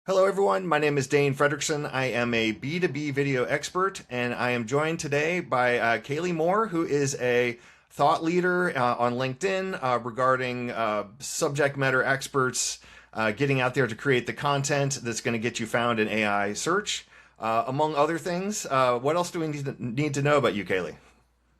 Hello, everyone. My name is Dane Frederiksen. I am a B2B video expert, and I am joined today by Kaleigh Moore, who is a thought leader on LinkedIn regarding subject matter experts getting out there to create the content that's going to get you found in AI search, among other things. What else do we need to know about you, Kaleigh?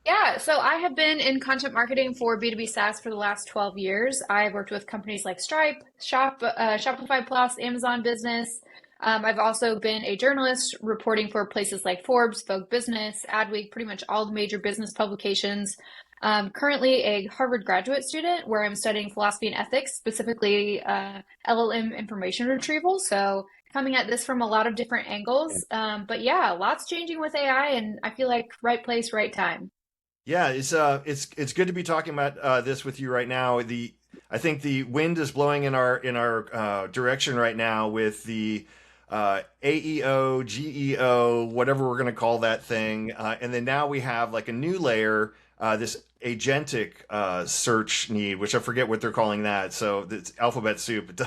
Yeah, so I have been in content marketing for B2B SaaS for the last 12 years. I've worked with companies like Stripe, Shopify Plus, Amazon Business. I've also been a journalist reporting for places like Forbes, Vogue Business, Adweek, pretty much all the major business publications. Currently a Harvard graduate student where I'm studying philosophy and ethics, specifically LLM information retrieval. So coming at this from a lot of different angles. But yeah, lots changing with AI, and I feel like right place, right time. Yeah, it's good to be talking about this with you right now. I think the wind is blowing in our direction right now with the AEO, GEO, whatever we're going to call that thing, and then now we have like a new layer, this agentic search need, which I forget what they're calling that. So it's alphabet soup. It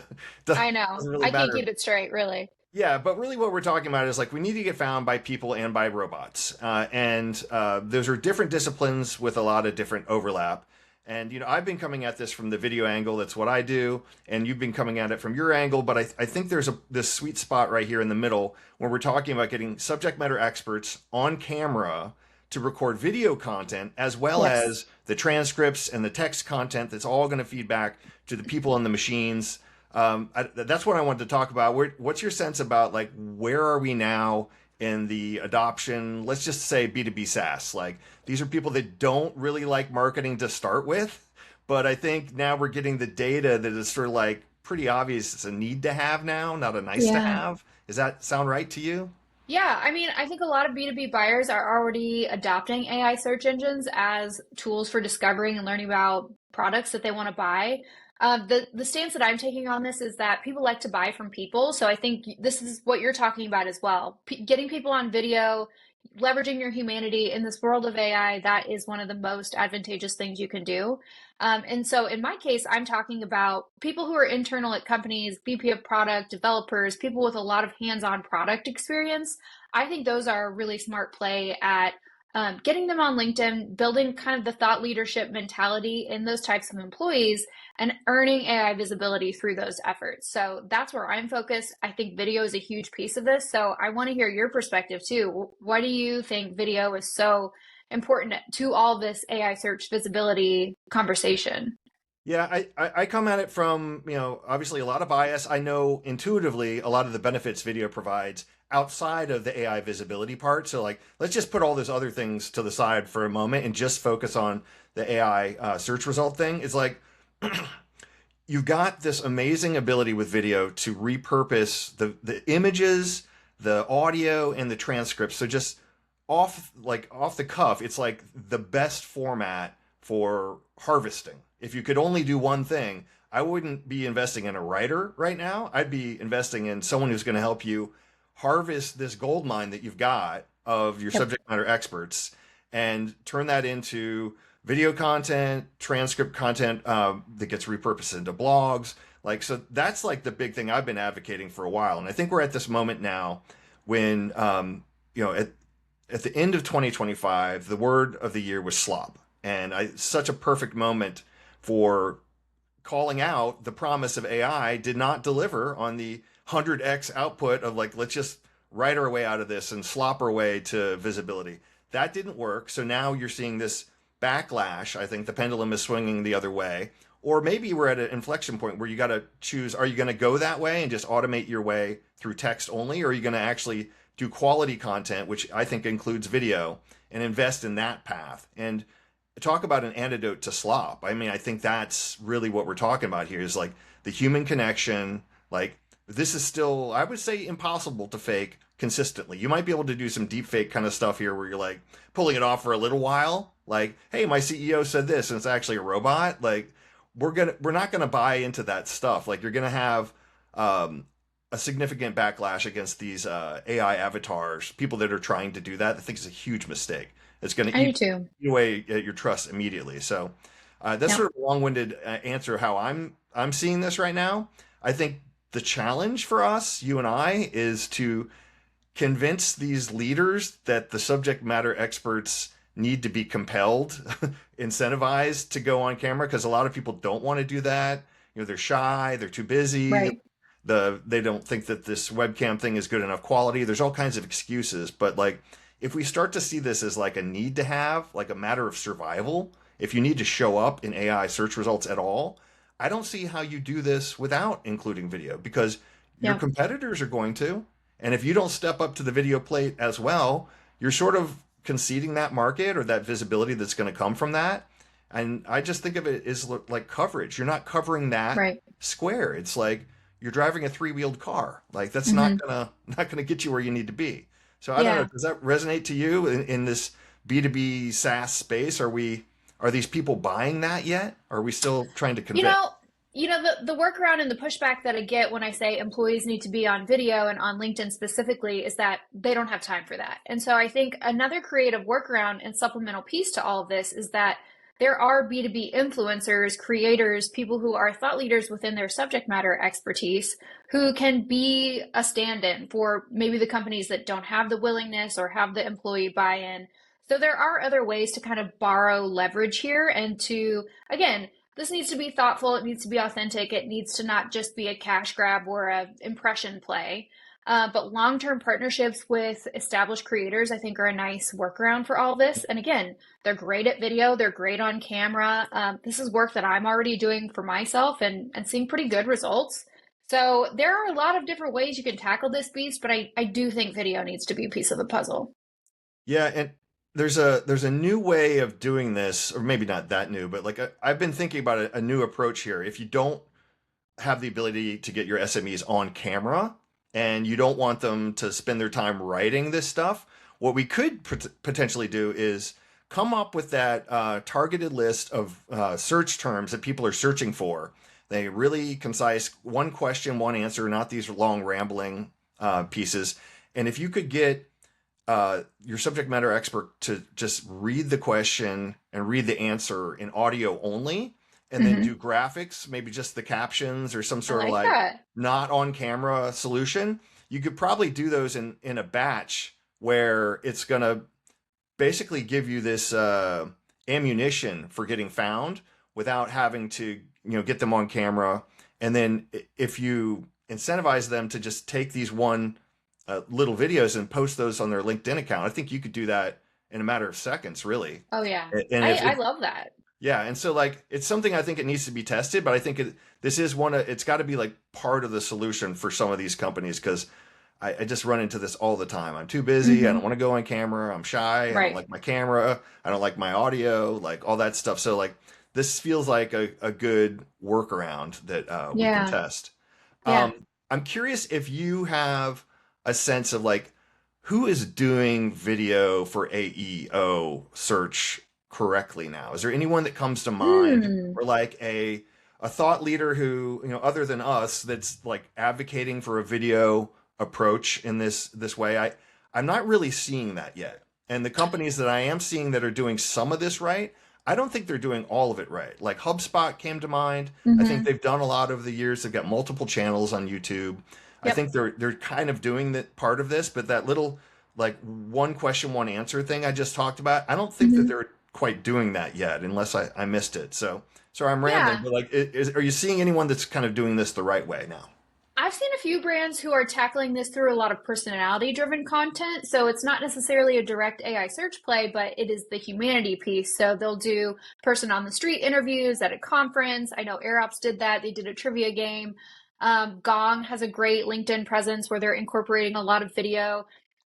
I know. doesn't really I can't matter. keep it straight, really. Yeah, but really what we're talking about is like we need to get found by people and by robots. And those are different disciplines with a lot of different overlap. And, I've been coming at this from the video angle. That's what I do. And you've been coming at it from your angle. But I think there's this sweet spot right here in the middle where we're talking about getting subject matter experts on camera to record video content as well Yes. as the transcripts and the text content that's all going to feed back to the people and the machines. That's what I wanted to talk about. What's your sense about like where are we now in the adoption? Let's just say B2B SaaS. Like these are people that don't really like marketing to start with, but I think now we're getting the data that is sort of like pretty obvious. It's a need to have now, not a nice to Yeah. have. Does that sound right to you? Yeah, I mean, I think a lot of B2B buyers are already adopting AI search engines as tools for discovering and learning about products that they want to buy. The stance that I'm taking on this is that people like to buy from people. So I think this is what you're talking about as well. Getting people on video, leveraging your humanity in this world of AI, that is one of the most advantageous things you can do. And so in my case, I'm talking about people who are internal at companies, VP of product, developers, people with a lot of hands-on product experience. I think those are a really smart play at getting them on LinkedIn, building kind of the thought leadership mentality in those types of employees, and earning AI visibility through those efforts. So that's where I'm focused. I think video is a huge piece of this. So I want to hear your perspective too. Why do you think video is so important to all this AI search visibility conversation? Yeah, I come at it from, obviously a lot of bias. I know intuitively a lot of the benefits video provides outside of the AI visibility part. So like, let's just put all those other things to the side for a moment and just focus on the AI search result thing. It's like, you've got this amazing ability with video to repurpose the images, the audio, and the transcripts. So just off the cuff, it's like the best format for harvesting. If you could only do one thing, I wouldn't be investing in a writer right now. I'd be investing in someone who's going to help you harvest this gold mine that you've got of your Yep. subject matter experts and turn that into video content, transcript content that gets repurposed into blogs. Like, so that's like the big thing I've been advocating for a while. And I think we're at this moment now when, at the end of 2025, the word of the year was slop. And such a perfect moment for calling out the promise of AI did not deliver on the 100x output of like, let's just write our way out of this and slop our way to visibility. That didn't work. So now you're seeing this backlash. I think the pendulum is swinging the other way. Or maybe we're at an inflection point where you got to choose, are you going to go that way and just automate your way through text only? Or are you going to actually do quality content, which I think includes video, and invest in that path? And talk about an antidote to slop. I mean, I think that's really what we're talking about here is like the human connection. Like this is still, I would say, impossible to fake consistently. You might be able to do some deep fake kind of stuff here where you're like pulling it off for a little while. Like, hey, my CEO said this and it's actually a robot. Like we're not gonna buy into that stuff. Like you're gonna have a significant backlash against these AI avatars, people that are trying to do that. I think it's a huge mistake. It's going to I do eat too. away at your trust immediately. So that's Yep. sort of a long-winded answer how I'm seeing this right now. I think the challenge for us, you and I, is to convince these leaders that the subject matter experts need to be compelled, incentivized to go on camera, because a lot of people don't want to do that. They're shy, they're too busy, Right. they don't think that this webcam thing is good enough quality. There's all kinds of excuses, but like if we start to see this as like a need to have, like a matter of survival, if you need to show up in AI search results at all, I don't see how you do this without including video, because your Yeah. competitors are going to. And if you don't step up to the video plate as well, you're sort of conceding that market or that visibility that's going to come from that. And I just think of it as like coverage. You're not covering that Right. square. It's like you're driving a three-wheeled car. Like that's Hmm. not gonna get you where you need to be. So I don't know. Yeah. Does that resonate to you in this B2B SaaS space? Are these people buying that yet? Are we still trying to You convince? know, the workaround and the pushback that I get when I say employees need to be on video and on LinkedIn specifically is that they don't have time for that. And so I think another creative workaround and supplemental piece to all of this is that there are B2B influencers, creators, people who are thought leaders within their subject matter expertise who can be a stand-in for maybe the companies that don't have the willingness or have the employee buy-in. So there are other ways to kind of borrow leverage here and to, again, this needs to be thoughtful. It needs to be authentic. It needs to not just be a cash grab or a impression play. But long-term partnerships with established creators, I think, are a nice workaround for all this. And again, they're great at video. They're great on camera. This is work that I'm already doing for myself and seeing pretty good results. So there are a lot of different ways you can tackle this beast, but I do think video needs to be a piece of the puzzle. Yeah, and there's a new way of doing this, or maybe not that new, but like I've been thinking about a new approach here. If you don't have the ability to get your SMEs on camera and you don't want them to spend their time writing this stuff, what we could potentially do is come up with that targeted list of search terms that people are searching for. They really concise, one question, one answer, not these long rambling pieces. And if you could get your subject matter expert to just read the question and read the answer in audio only, and then do Hmm. graphics, maybe just the captions or some I sort of like like that. not on camera solution. You could probably do those in a batch where it's going to basically give you this ammunition for getting found without having to get them on camera. And then if you incentivize them to just take these one little videos and post those on their LinkedIn account, I think you could do that in a matter of seconds, really. Oh yeah. And I if love that. yeah, and so like it's something I think it needs to be tested, but I think this is one of it's got to be like part of the solution for some of these companies, because I just run into this all the time. I'm too busy. I don't Hmm. want to go on camera. I'm shy. I don't Right. like my camera. I don't like my audio, like all that stuff. So like this feels like a good workaround that we can Yeah. test. Yeah. I'm curious if you have a sense of like who is doing video for AEO search correctly now. Is there anyone that comes to mind, Hmm. or like a thought leader who, other than us, that's like advocating for a video approach in this way? I'm not really seeing that yet. And the companies that I am seeing that are doing some of this right, I don't think they're doing all of it right. Like HubSpot came to mind. I think Hmm. they've done a lot over the years. They've got multiple channels on YouTube. I Yep. think they're kind of doing that part of this, but that little like one question, one answer thing I just talked about, I don't think that Hmm. they're quite doing that yet, unless I missed it. So sorry, I'm rambling, Yeah. but like, are you seeing anyone that's kind of doing this the right way now? I've seen a few brands who are tackling this through a lot of personality driven content. So it's not necessarily a direct AI search play, but it is the humanity piece. So they'll do person on the street interviews at a conference. I know AirOps did that. They did a trivia game. Gong has a great LinkedIn presence where they're incorporating a lot of video.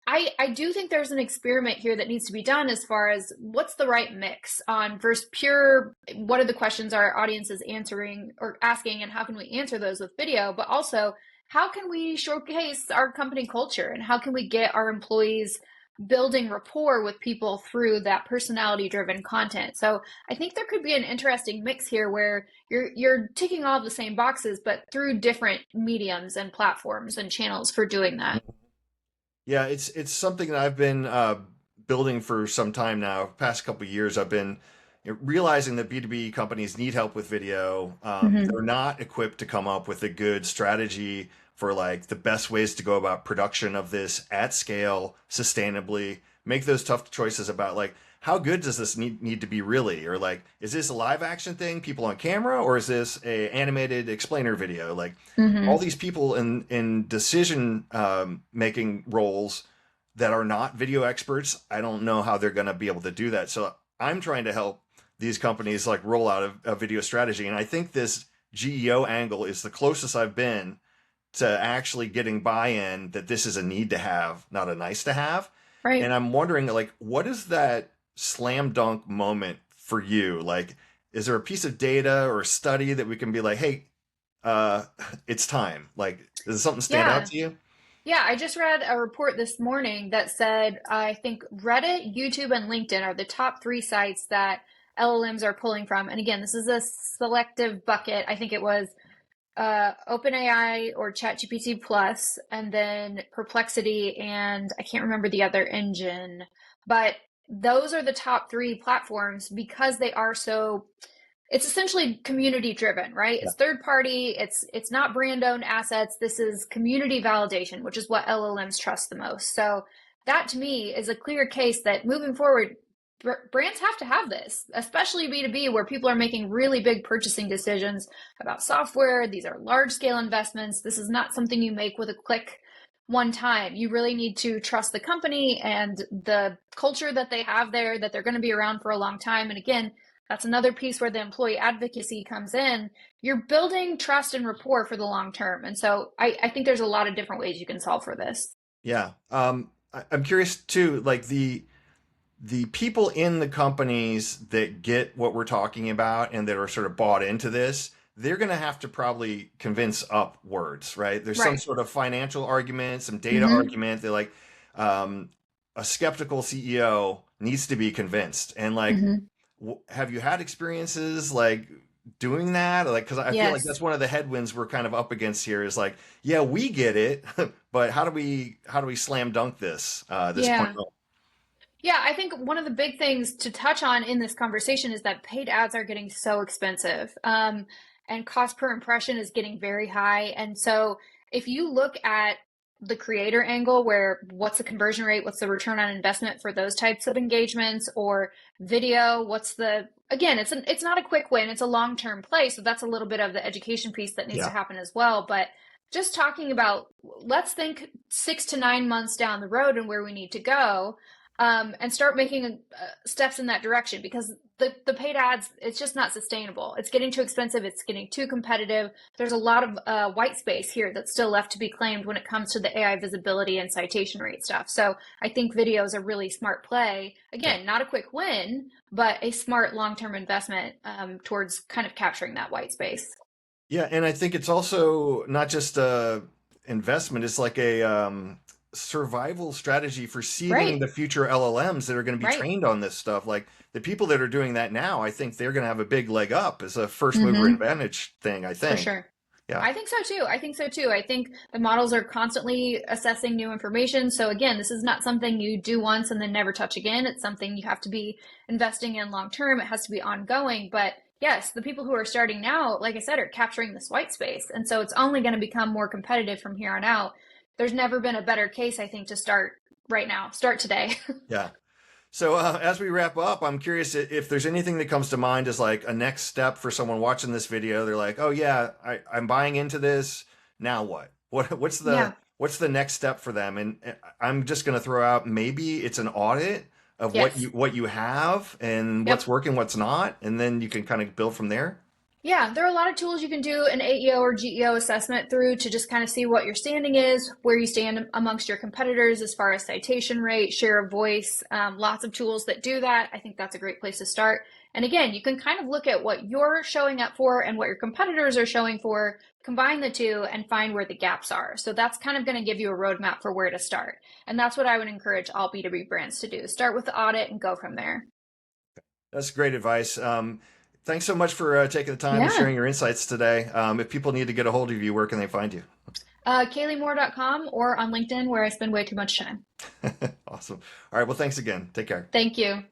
I do think there's an experiment here that needs to be done as far as what's the right mix on versus pure what are the questions our audience is answering or asking and how can we answer those with video, but also how can we showcase our company culture and how can we get our employees building rapport with people through that personality driven content. So I think there could be an interesting mix here where you're ticking all the same boxes but through different mediums and platforms and channels for doing that. Yeah, it's something that I've been building for some time now. Past couple of years, I've been realizing that B2B companies need help with video. Hmm. They're not equipped to come up with a good strategy for like the best ways to go about production of this at scale, sustainably, make those tough choices about like, how good does this need to be really? Or like, is this a live action thing, people on camera, or is this a animated explainer video? Like all Hmm. these people in decision making roles that are not video experts, I don't know how they're going to be able to do that. So I'm trying to help these companies like roll out a video strategy. And I think this GEO angle is the closest I've been to actually getting buy-in that this is a need to have, not a nice to have. And Right. I'm wondering, like, what is that slam dunk moment for you? Like, is there a piece of data or study that we can be like, hey, uh, it's time? Like, does something stand out Yeah. to you? Yeah, I just read a report this morning that said I think Reddit, YouTube, and LinkedIn are the top three sites that LLMs are pulling from. And again, this is a selective bucket. I think it was OpenAI or ChatGPT Plus, and then Perplexity, and I can't remember the other engine. But those are the top three platforms because they are so it's essentially community driven, right? Yeah. It's third party, it's not brand owned assets. This is community validation, which is what LLMs trust the most. So that to me is a clear case that moving forward, brands have to have this, especially B2B where people are making really big purchasing decisions about software. These are large scale investments. This is not something you make with a click one time. You really need to trust the company and the culture that they have there, that they're going to be around for a long time. And again, that's another piece where the employee advocacy comes in. You're building trust and rapport for the long term. And so I think there's a lot of different ways you can solve for this. Yeah. I'm curious too, like the people in the companies that get what we're talking about and that are sort of bought into this, they're going to have to probably convince upwards, right? There's some Right. sort of financial argument, some data Mm-hmm. argument. They're like, um, a skeptical CEO needs to be convinced. And like, Mm-hmm. have you had experiences like doing that? Like, because I feel like Yes. that's one of the headwinds we're kind of up against here is like, yeah, we get it, but how do we slam dunk this point? Yeah. Yeah, I think one of the big things to touch on in this conversation is that paid ads are getting so expensive, and cost per impression is getting very high. And so, if you look at the creator angle, where what's the conversion rate, what's the return on investment for those types of engagements, or video, what's the again, it's not a quick win, it's a long term play. So that's a little bit of the education piece that needs to Yeah. happen as well. But just talking about, let's think 6 to 9 months down the road and where we need to go, and start making steps in that direction because the paid ads, it's just not sustainable. It's getting too expensive. It's getting too competitive. There's a lot of white space here that's still left to be claimed when it comes to the AI visibility and citation rate stuff. So I think video is a really smart play. Yeah. Again, not a quick win, but a smart long-term investment towards kind of capturing that white space. Yeah, and I think it's also not just a investment, it's like a survival strategy for seeding Right, the future LLMs that are going to be right. trained on this stuff. Like the people that are doing that now, I think they're going to have a big leg up as a first mover Mm-hmm. advantage thing, I For think. sure. Yeah. I think so too. I think so too. I think the models are constantly assessing new information. So again, this is not something you do once and then never touch again. It's something you have to be investing in long term. It has to be ongoing. But yes, the people who are starting now, like I said, are capturing this white space. And so it's only going to become more competitive from here on out. There's never been a better case, I think, to start right now. Start today. Yeah. So as we wrap up, I'm curious if there's anything that comes to mind as like a next step for someone watching this video. They're like, "Oh yeah, I'm buying into this. Now what? What's the Yeah. what's the next step for them?" And I'm just going to throw out maybe it's an audit of Yes. what you have and what's Yep. working, what's not, and then you can kind of build from there. Yeah, there are a lot of tools you can do an AEO or GEO assessment through to just kind of see what your standing is, where you stand amongst your competitors as far as citation rate, share of voice, lots of tools that do that. I think that's a great place to start. And again, you can kind of look at what you're showing up for and what your competitors are showing for, combine the two, and find where the gaps are. So that's kind of going to give you a roadmap for where to start. And that's what I would encourage all B2B brands to do. Start with the audit and go from there. That's great advice. Thanks so much for taking the time and Yeah. sharing your insights today. If people need to get a hold of you, where can they find you? KaleighMoore.com or on LinkedIn, where I spend way too much time. Awesome. All right. Well, thanks again. Take care. Thank you.